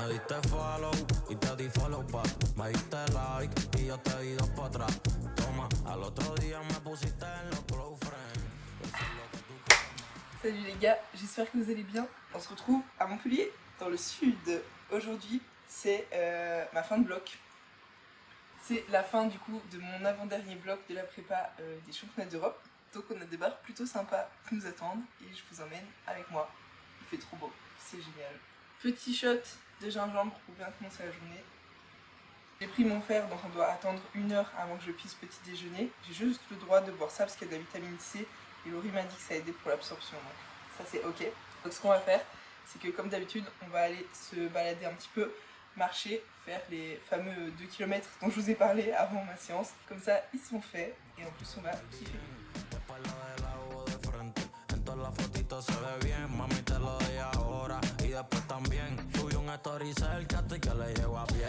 Me diste follow y te di follow back. Me diste like y yo te di dos para atrás. Toma, al otro día me pusiste en los close friends. Salut les gars, j'espère que vous allez bien. On se retrouve à Montpellier, dans le sud. Aujourd'hui, c'est ma fin de bloc. C'est la fin du coup de mon avant-dernier bloc de la prépa des championnats d'Europe. Donc on a des bars plutôt sympas qui nous attendent et je vous emmène avec moi. Il fait trop beau, c'est génial. Petit shot de gingembre pour bien commencer la journée. J'ai pris mon fer, donc on doit attendre 1 heure avant que je puisse petit déjeuner. J'ai juste le droit de boire ça parce qu'il y a de la vitamine C et Laurie m'a dit que ça aidait pour l'absorption, donc ça c'est ok. Donc ce qu'on va faire, c'est que comme d'habitude, on va aller se balader un petit peu, marcher, faire les fameux 2 km dont je vous ai parlé avant ma séance. Comme ça, ils sont faits et en plus on va kiffer. La fotito se ve bien, mami te lo doy ahora y después también subí un story cerca y que le llego a pie.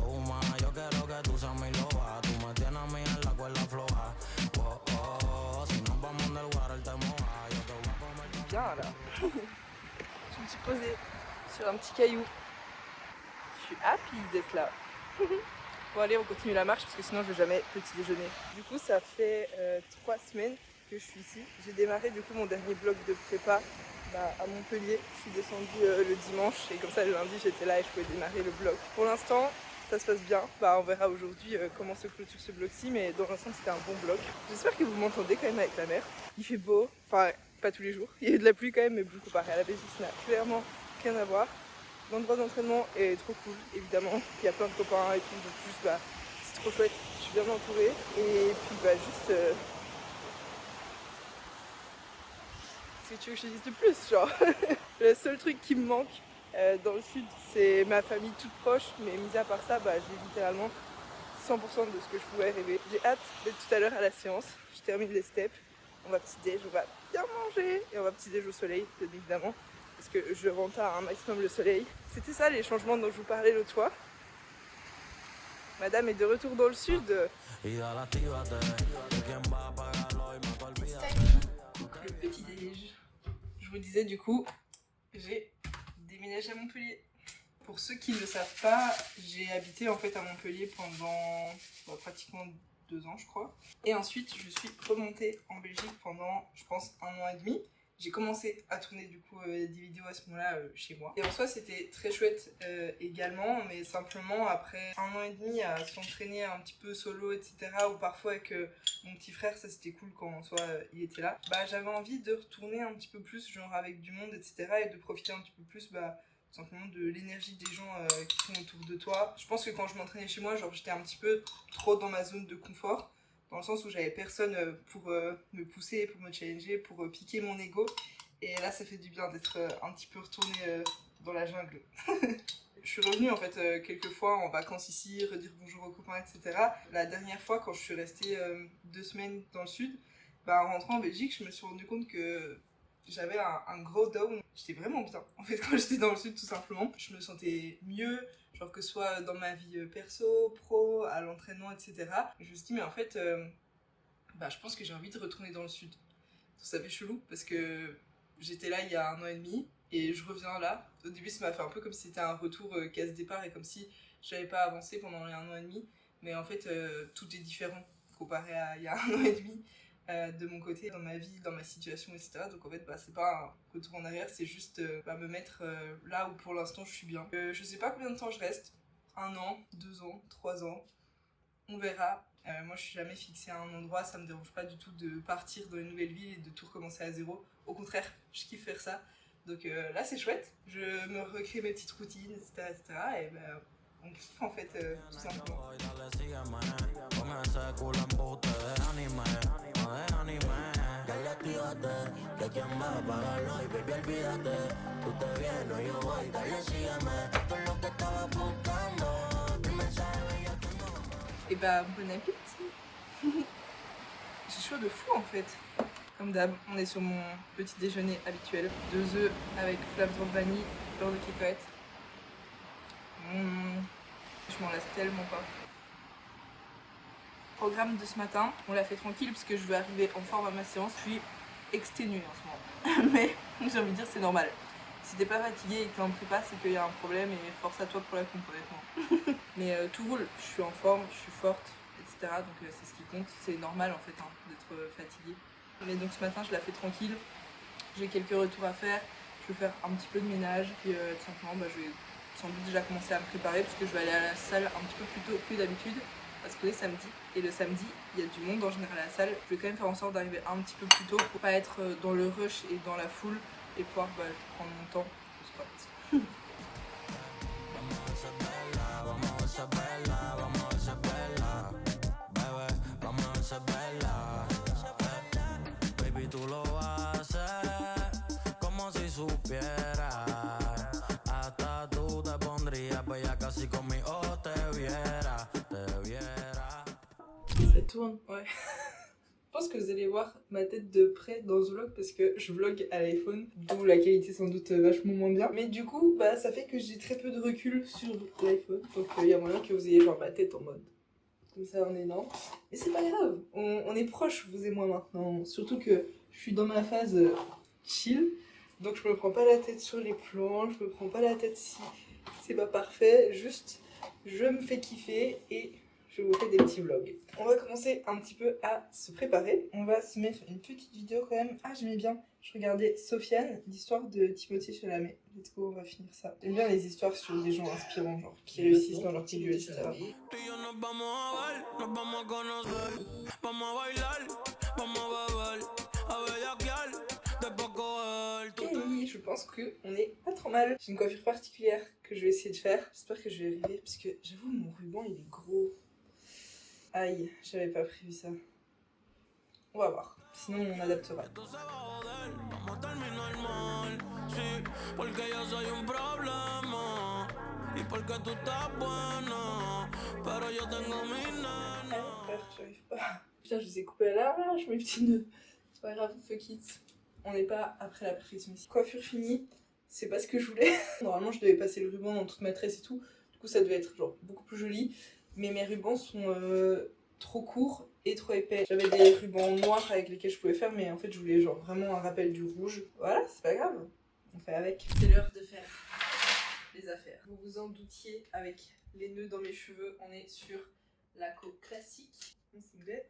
Oh ma, yo quiero que tú seas mi loba, tú me tienes a mí en la cuerda floja. Oh oh, si nos vamos del water te moja, yo te voy a comer. Bien là. Je me suis posée sur un petit caillou. Je suis happy d'être là. Bon allez, on continue la marche parce que sinon je vais jamais petit déjeuner. Du coup ça fait 3 semaines que je suis ici. J'ai démarré du coup mon dernier bloc de prépa à Montpellier. Je suis descendue le dimanche et comme ça le lundi j'étais là et je pouvais démarrer le bloc. Pour l'instant ça se passe bien. On verra aujourd'hui comment se clôture ce bloc-ci, mais dans l'ensemble c'était un bon bloc. J'espère que vous m'entendez quand même avec la mer. Il fait beau, enfin pas tous les jours. Il y a de la pluie quand même, mais bon, comparé à la Belgique ça n'a clairement rien à voir. L'endroit d'entraînement est trop cool, évidemment. Il y a plein de copains et tout, donc juste c'est trop chouette. Je suis bien entourée et puis juste... Qu'est-ce que tu veux que je te dise de plus, genre le seul truc qui me manque dans le sud, c'est ma famille toute proche, mais mis à part ça, j'ai littéralement 100% de ce que je pouvais rêver. J'ai hâte d'être tout à l'heure à la séance, je termine les steps, on va petit déj, on va bien manger et on va petit déj au soleil, bien évidemment, parce que je rentre à un maximum le soleil. C'était ça les changements dont je vous parlais l'autre fois. Madame est de retour dans le sud. Le petit déj. Je vous disais du coup, j'ai déménagé à Montpellier. Pour ceux qui ne le savent pas, j'ai habité en fait à Montpellier pendant pratiquement 2 ans je crois. Et ensuite je suis remontée en Belgique pendant je pense 1 an et demi. J'ai commencé à tourner du coup des vidéos à ce moment-là chez moi. Et en soi c'était très chouette également, mais simplement après 1 an et demi à s'entraîner un petit peu solo etc. ou parfois avec mon petit frère, ça c'était cool quand en soi il était là. J'avais envie de retourner un petit peu plus genre avec du monde etc. et de profiter un petit peu plus tout simplement de l'énergie des gens qui sont autour de toi. Je pense que quand je m'entraînais chez moi, genre j'étais un petit peu trop dans ma zone de confort. Dans le sens où j'avais personne pour me pousser, pour me challenger, pour piquer mon ego. Et là, ça fait du bien d'être un petit peu retournée dans la jungle. Je suis revenue en fait quelques fois en vacances ici, redire bonjour aux copains, etc. La dernière fois, quand je suis restée 2 semaines dans le sud, en rentrant en Belgique, je me suis rendu compte que j'avais un gros down. J'étais vraiment bien en fait quand j'étais dans le sud tout simplement. Je me sentais mieux, genre que ce soit dans ma vie perso, pro, à l'entraînement etc. Et je me suis dit mais en fait je pense que j'ai envie de retourner dans le sud. Ça fait chelou parce que j'étais là il y a 1 an et demi et je reviens là. Au début ça m'a fait un peu comme si c'était un retour casse départ et comme si j'avais pas avancé pendant les 1 an et demi. Mais en fait tout est différent comparé à il y a 1 an et demi. De mon côté, dans ma vie, dans ma situation, etc. Donc en fait, c'est pas un retour en arrière, c'est juste me mettre là où pour l'instant je suis bien. Je sais pas combien de temps je reste, 1 an, 2 ans, 3 ans, on verra. Moi je suis jamais fixée à un endroit, ça me dérange pas du tout de partir dans une nouvelle ville et de tout recommencer à zéro. Au contraire, je kiffe faire ça. Donc là c'est chouette, je me recrée mes petites routines, etc. et on kiffe en fait tout simplement. Et bon appétit. J'ai chaud de fou en fait. Comme d'hab, on est sur mon petit déjeuner habituel. 2 œufs avec flav drop vanille, beurre de cacahuète. Je m'en lasse tellement pas. Programme de ce matin, on l'a fait tranquille parce que je veux arriver en forme à ma séance. Je suis exténuée en ce moment. Mais j'ai envie de dire c'est normal. Si t'es pas fatigué et que t'es en prépa, c'est qu'il y a un problème et force à toi pour la complétement. Mais tout roule, je suis en forme, je suis forte, etc. Donc c'est ce qui compte, c'est normal en fait hein, d'être fatigué. Mais donc ce matin je la fais tranquille, j'ai quelques retours à faire, je vais faire un petit peu de ménage, puis tout simplement je vais sans doute déjà commencer à me préparer parce que je vais aller à la salle un petit peu plus tôt que d'habitude. Parce que c'est samedi, et le samedi, il y a du monde en général à la salle. Je vais quand même faire en sorte d'arriver un petit peu plus tôt pour pas être dans le rush et dans la foule et pouvoir prendre mon temps au spot. Baby, tú lo haces como si supieras. Hasta tú te pondrías bella casi conmigo te viera, te viera. Ça tourne, ouais. Je pense que vous allez voir ma tête de près dans ce vlog parce que je vlog à l'iPhone, d'où la qualité sans doute vachement moins bien. Mais du coup, ça fait que j'ai très peu de recul sur l'iPhone. Donc il y a moyen que vous ayez genre ma tête en mode comme ça en élan. Mais c'est pas grave, on est proches vous et moi maintenant. Surtout que je suis dans ma phase chill. Donc je me prends pas la tête sur les plans, je me prends pas la tête si c'est pas parfait. Juste, je me fais kiffer et je vous fais des petits vlogs. On va commencer un petit peu à se préparer. On va se mettre une petite vidéo quand même. Ah, j'aimais bien. Je regardais Sofiane, l'histoire de Timothée Chalamet. Let's go, on va finir ça. J'aime bien les histoires sur des gens inspirants, genre qui réussissent dans leur milieu, etc. Et oui, je pense qu'on est pas trop mal. J'ai une coiffure particulière que je vais essayer de faire. J'espère que je vais arriver parce que j'avoue, mon ruban il est gros. Aïe, j'avais pas prévu ça. On va voir. Sinon, on adaptera. J'arrive pas. Putain, je les ai coupés à l'arrache, mes petits nœuds. C'est pas grave, fuck it. On n'est pas après la perfection ici. Coiffure finie, c'est pas ce que je voulais. Normalement, je devais passer le ruban dans toute ma tresse et tout. Du coup, ça devait être genre beaucoup plus joli. Mais mes rubans sont trop courts et trop épais. J'avais des rubans noirs avec lesquels je pouvais faire, mais en fait, je voulais genre vraiment un rappel du rouge. Voilà, c'est pas grave. On fait avec. C'est l'heure de faire les affaires. Vous vous en doutiez, avec les nœuds dans mes cheveux, on est sur la coupe classique. Mon singlet,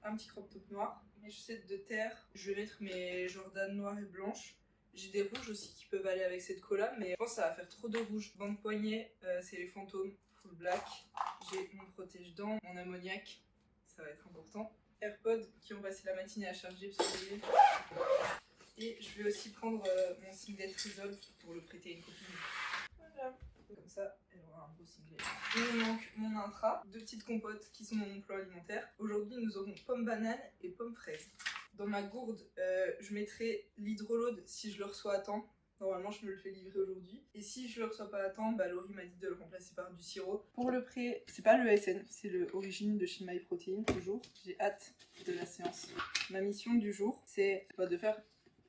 un petit crop top noir, mes chaussettes de terre. Je vais mettre mes Jordan noires et blanches. J'ai des rouges aussi qui peuvent aller avec cette colla, mais je pense que ça va faire trop de rouge. Bande poignet, c'est les fantômes, full black. J'ai mon protège-dents, mon ammoniac, ça va être important. AirPods qui ont passé la matinée à charger parce que et je vais aussi prendre mon singlet Resolve pour le prêter à une copine. Voilà. Comme ça, elle aura un beau singlet. Il me manque mon intra, 2 petites compotes qui sont dans mon plan alimentaire. Aujourd'hui, nous aurons pomme banane et pomme fraise. Dans ma gourde, je mettrai l'hydrolode si je le reçois à temps. Normalement, je me le fais livrer aujourd'hui. Et si je le reçois pas à temps, Laurie m'a dit de le remplacer par du sirop. Pour le prêt, c'est pas le SN, c'est le Origine de chez MyProtein, toujours. J'ai hâte de la séance. Ma mission du jour, c'est de faire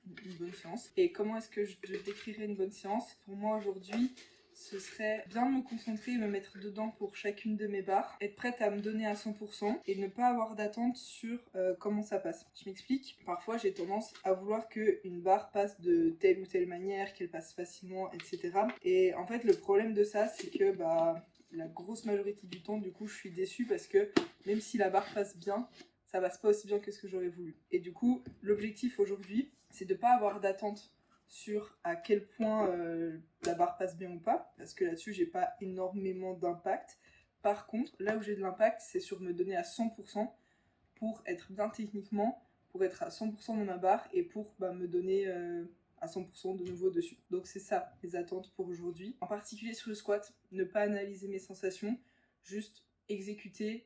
une bonne séance. Et comment est-ce que je décrirais une bonne séance? Pour moi, aujourd'hui, ce serait bien me concentrer et me mettre dedans pour chacune de mes barres, être prête à me donner à 100% et ne pas avoir d'attente sur comment ça passe. Je m'explique, parfois j'ai tendance à vouloir qu'une barre passe de telle ou telle manière, qu'elle passe facilement, etc. Et en fait le problème de ça c'est que la grosse majorité du temps du coup je suis déçue parce que même si la barre passe bien, ça passe pas aussi bien que ce que j'aurais voulu. Et du coup l'objectif aujourd'hui c'est de pas avoir d'attente sur à quel point la barre passe bien ou pas, parce que là-dessus j'ai pas énormément d'impact. Par contre, là où j'ai de l'impact, c'est sur me donner à 100% pour être bien techniquement, pour être à 100% dans ma barre et pour me donner à 100% de nouveau dessus. Donc c'est ça les attentes pour aujourd'hui. En particulier sur le squat, ne pas analyser mes sensations, juste exécuter.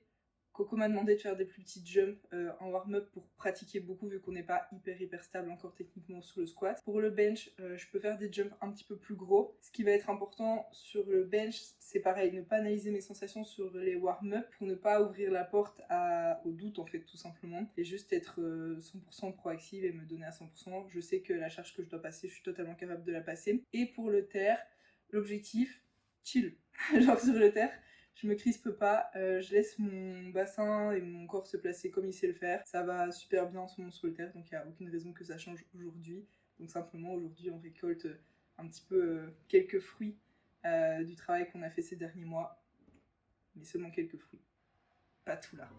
Coco m'a demandé de faire des plus petites jumps en warm-up pour pratiquer beaucoup vu qu'on n'est pas hyper stable encore techniquement sur le squat. Pour le bench, je peux faire des jumps un petit peu plus gros. Ce qui va être important sur le bench, c'est pareil, ne pas analyser mes sensations sur les warm-up pour ne pas ouvrir la porte au doute en fait tout simplement. Et juste être 100% proactive et me donner à 100%. Je sais que la charge que je dois passer, je suis totalement capable de la passer. Et pour le terre, l'objectif, chill. Genre sur le terre, je me crispe pas, je laisse mon bassin et mon corps se placer comme il sait le faire. Ça va super bien en ce moment sur le terre, donc il n'y a aucune raison que ça change aujourd'hui. Donc simplement aujourd'hui on récolte un petit peu quelques fruits du travail qu'on a fait ces derniers mois. Mais seulement quelques fruits. Pas tout l'arbre.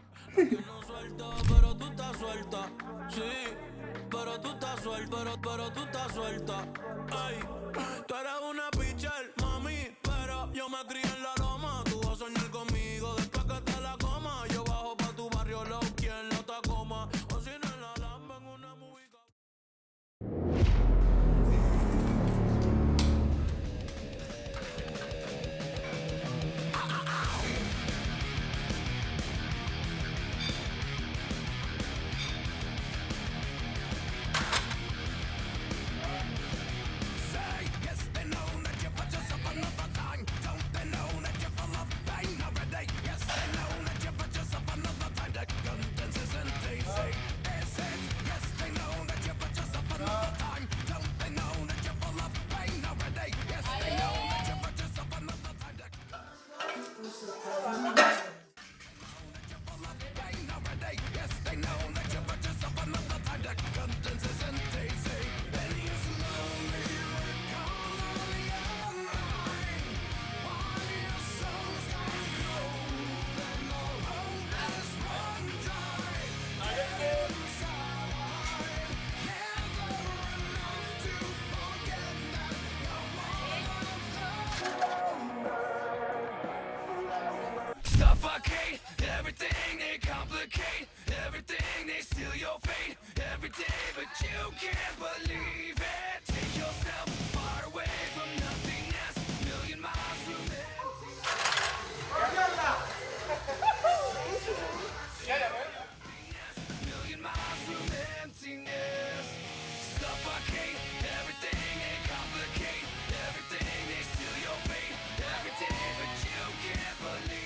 Suffocate everything, they complicate everything, they steal your fate every day, but you can't believe it. Take yourself far away from nothingness, million miles from million miles from emptiness. Suffocate everything, they complicate everything, they steal your fate every day, but you can't believe.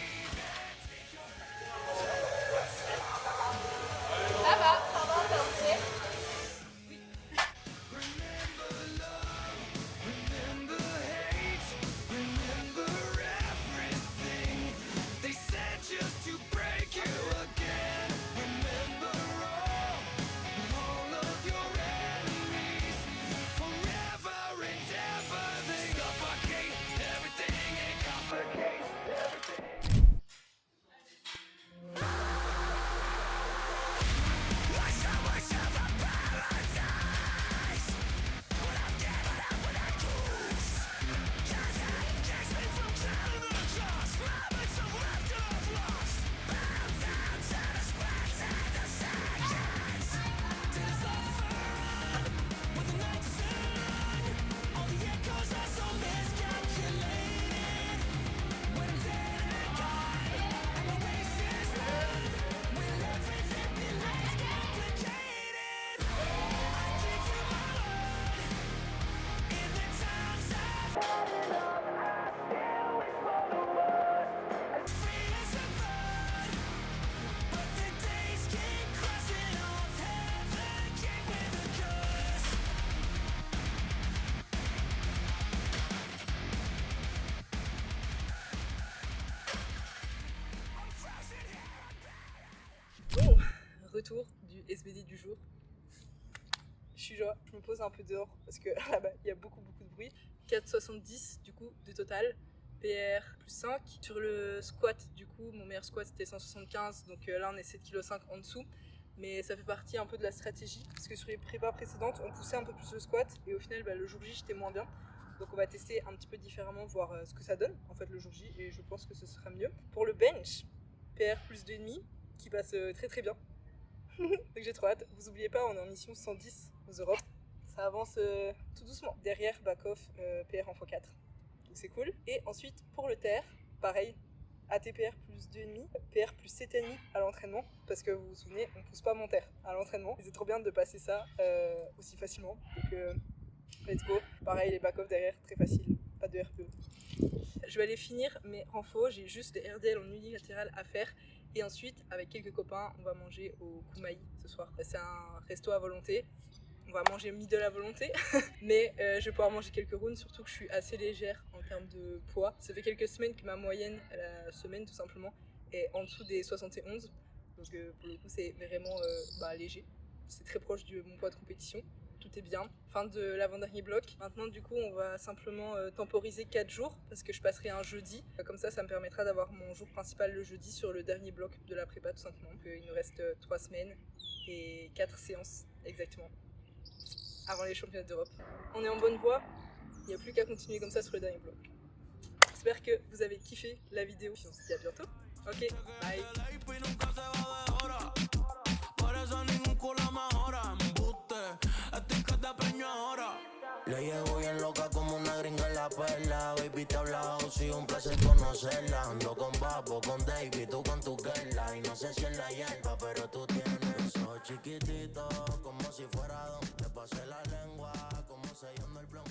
Retour du SBD du jour. Je me pose un peu dehors parce que là-bas il y a beaucoup de bruit. 4,70 du coup de total, PR plus 5. Sur le squat du coup, mon meilleur squat c'était 175, donc là on est 7,5 kg en dessous. Mais ça fait partie un peu de la stratégie parce que sur les prépas précédentes on poussait un peu plus le squat et au final le jour J j'étais moins bien. Donc on va tester un petit peu différemment, voir ce que ça donne en fait le jour J et je pense que ce sera mieux. Pour le bench, PR plus 2,5 qui passe très bien. Donc j'ai trop hâte. Vous oubliez pas, on est en mission 110 aux Europes. Ça avance tout doucement. Derrière, back-off, PR en x4. Donc c'est cool. Et ensuite, pour le terre, pareil, ATPR plus 2,5, PR plus 7,5 à l'entraînement. Parce que vous vous souvenez, on pousse pas mon terre à l'entraînement. C'est trop bien de passer ça aussi facilement. Donc let's go. Pareil, les back-off derrière, très facile. Pas de RPE. Je vais aller finir mes renfos. J'ai juste des RDL en unilatéral à faire. Et ensuite, avec quelques copains, on va manger au Kumaï ce soir. C'est un resto à volonté. On va manger middle à volonté. Mais je vais pouvoir manger quelques rounds, surtout que je suis assez légère en termes de poids. Ça fait quelques semaines que ma moyenne à la semaine, tout simplement, est en dessous des 71. Donc pour le coup, c'est vraiment léger. C'est très proche de mon poids de compétition. tout est bien. Fin de l'avant-dernier bloc. Maintenant du coup on va simplement temporiser 4 jours parce que je passerai un jeudi. Comme ça me permettra d'avoir mon jour principal le jeudi sur le dernier bloc de la prépa tout simplement. Donc, il nous reste 3 semaines et 4 séances exactement avant les championnats d'Europe. On est en bonne voie, il n'y a plus qu'à continuer comme ça sur le dernier bloc. J'espère que vous avez kiffé la vidéo. On se dit à bientôt. Ok, bye. Le llevo bien loca como una gringa en la perla. Baby, te he hablado, sí, un placer conocerla. Ando con Papo, con David, tú con tu girla. Y no sé si es la hierba, pero tú tienes eso chiquitito, como si fuera don. Te pasé la lengua, como sellando el blon.